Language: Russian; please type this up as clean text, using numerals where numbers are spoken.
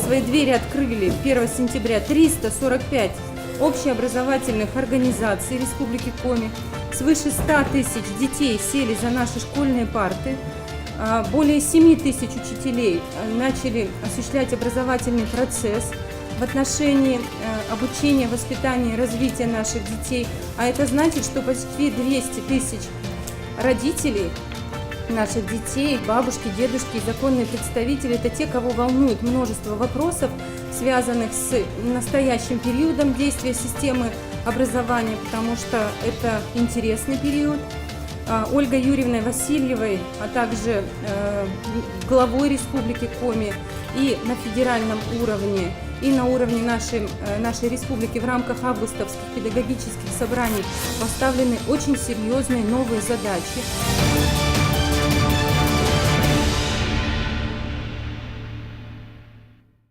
свои двери открыли 1 сентября 345 общеобразовательных организаций Республики Коми. Свыше 100 тысяч детей сели за наши школьные парты. Более 7 тысяч учителей начали осуществлять образовательный процесс в отношении обучения, воспитания и развития наших детей. А это значит, что почти 200 тысяч родителей наших детей, бабушки, дедушки, законные представители – это те, кого волнует множество вопросов, связанных с настоящим периодом действия системы образования, потому что это интересный период. Ольгой Юрьевной Васильевой, а также главой Республики Коми и на федеральном уровне, и на уровне нашей республики в рамках августовских педагогических собраний поставлены очень серьезные новые задачи.